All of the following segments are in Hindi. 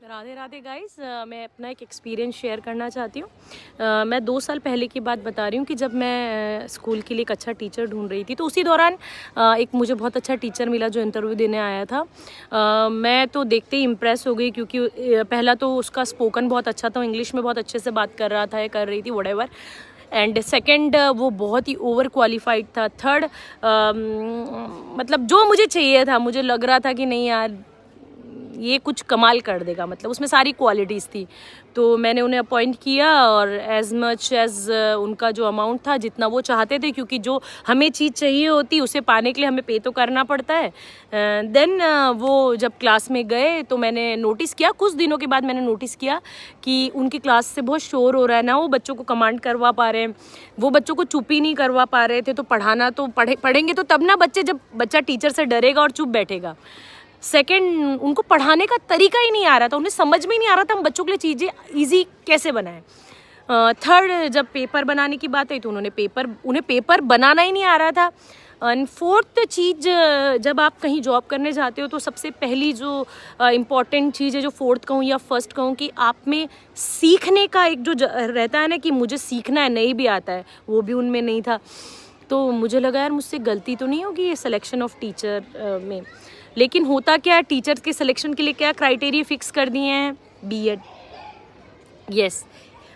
राधे राधे गाइस, मैं अपना एक एक्सपीरियंस शेयर करना चाहती हूँ। मैं 2 साल पहले की बात बता रही हूँ कि जब मैं स्कूल के लिए एक अच्छा टीचर ढूंढ रही थी, तो उसी दौरान एक मुझे बहुत अच्छा टीचर मिला जो इंटरव्यू देने आया था। मैं तो देखते ही इम्प्रेस हो गई, क्योंकि पहला तो उसका स्पोकन बहुत अच्छा था, इंग्लिश में बहुत अच्छे से बात कर रहा था, कर रही थी व्हाटएवर। एंड सेकंड, वो बहुत ही ओवर क्वालिफाइड था। थर्ड, मतलब जो मुझे चाहिए था, मुझे लग रहा था कि नहीं यार ये कुछ कमाल कर देगा, मतलब उसमें सारी क्वालिटीज़ थी। तो मैंने उन्हें अपॉइंट किया, और एज़ मच एज़ उनका जो अमाउंट था, जितना वो चाहते थे, क्योंकि जो हमें चीज़ चाहिए होती उसे पाने के लिए हमें पे तो करना पड़ता है। देन वो जब क्लास में गए तो मैंने नोटिस किया, कुछ दिनों के बाद मैंने नोटिस किया कि उनकी क्लास से बहुत शोर हो रहा है, ना वो बच्चों को कमांड करवा पा रहे हैं, वो बच्चों को चुप ही नहीं करवा पा रहे थे। तो पढ़ाना तो पढ़ेंगे तो तब ना बच्चे, जब बच्चा टीचर से डरेगा और चुप बैठेगा। सेकंड, उनको पढ़ाने का तरीका ही नहीं आ रहा था, उन्हें समझ में ही नहीं आ रहा था हम बच्चों के लिए चीज़ें ईजी कैसे बनाएं। थर्ड, जब पेपर बनाने की बात आई तो उन्हें पेपर बनाना ही नहीं आ रहा था। एंड फोर्थ चीज़, जब आप कहीं जॉब करने जाते हो तो सबसे पहली जो इम्पॉर्टेंट चीज़ है, जो फोर्थ कहूँ या फर्स्ट कहूँ, कि आप में सीखने का एक जो रहता है ना, कि मुझे सीखना है, नहीं भी आता है, वो भी उनमें नहीं था। तो मुझे लगा यार मुझसे गलती तो नहीं होगी ये सिलेक्शन ऑफ टीचर में। लेकिन होता क्या है, टीचर्स के सिलेक्शन के लिए क्या क्राइटेरिया फिक्स कर दिए हैं, बीएड, यस।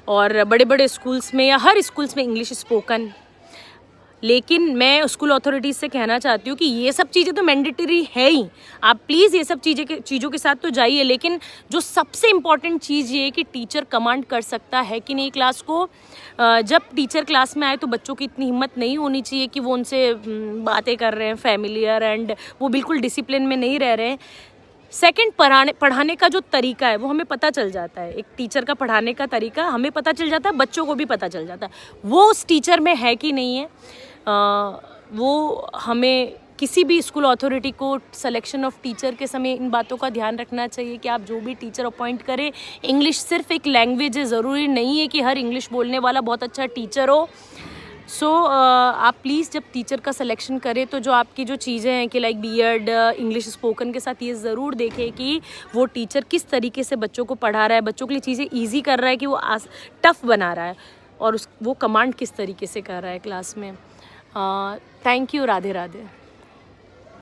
और बड़े बड़े स्कूल्स में या हर स्कूल्स में इंग्लिश स्पोकन। लेकिन मैं स्कूल अथॉरिटीज़ से कहना चाहती हूँ कि ये सब चीज़ें तो मैंडेटरी है ही, आप प्लीज़ ये सब चीज़ों के साथ तो जाइए। लेकिन जो सबसे इम्पॉर्टेंट चीज़ ये है कि टीचर कमांड कर सकता है कि नहीं क्लास को। जब टीचर क्लास में आए तो बच्चों की इतनी हिम्मत नहीं होनी चाहिए कि वो उनसे बातें कर रहे हैं फैमिलियर, एंड वो बिल्कुल डिसिप्लिन में नहीं रह रहे हैं। सेकंड, पढ़ाने का जो तरीका है वो हमें पता चल जाता है। एक टीचर का पढ़ाने का तरीका हमें पता चल जाता है, बच्चों को भी पता चल जाता है वो उस टीचर में है कि नहीं है। वो हमें किसी भी स्कूल अथॉरिटी को सिलेक्शन ऑफ टीचर के समय इन बातों का ध्यान रखना चाहिए कि आप जो भी टीचर अपॉइंट करें, इंग्लिश सिर्फ एक लैंग्वेज है, ज़रूरी नहीं है कि हर इंग्लिश बोलने वाला बहुत अच्छा टीचर हो। सो आप प्लीज़ जब टीचर का सिलेक्शन करें तो जो आपकी जो चीज़ें हैं कि लाइक बीएड, इंग्लिश स्पोकन के साथ ये ज़रूर देखें कि वो टीचर किस तरीके से बच्चों को पढ़ा रहा है, बच्चों के लिए चीज़ें ईजी कर रहा है कि वो टफ़ बना रहा है, और वो कमांड किस तरीके से कर रहा है क्लास में। Thank you. राधे राधे।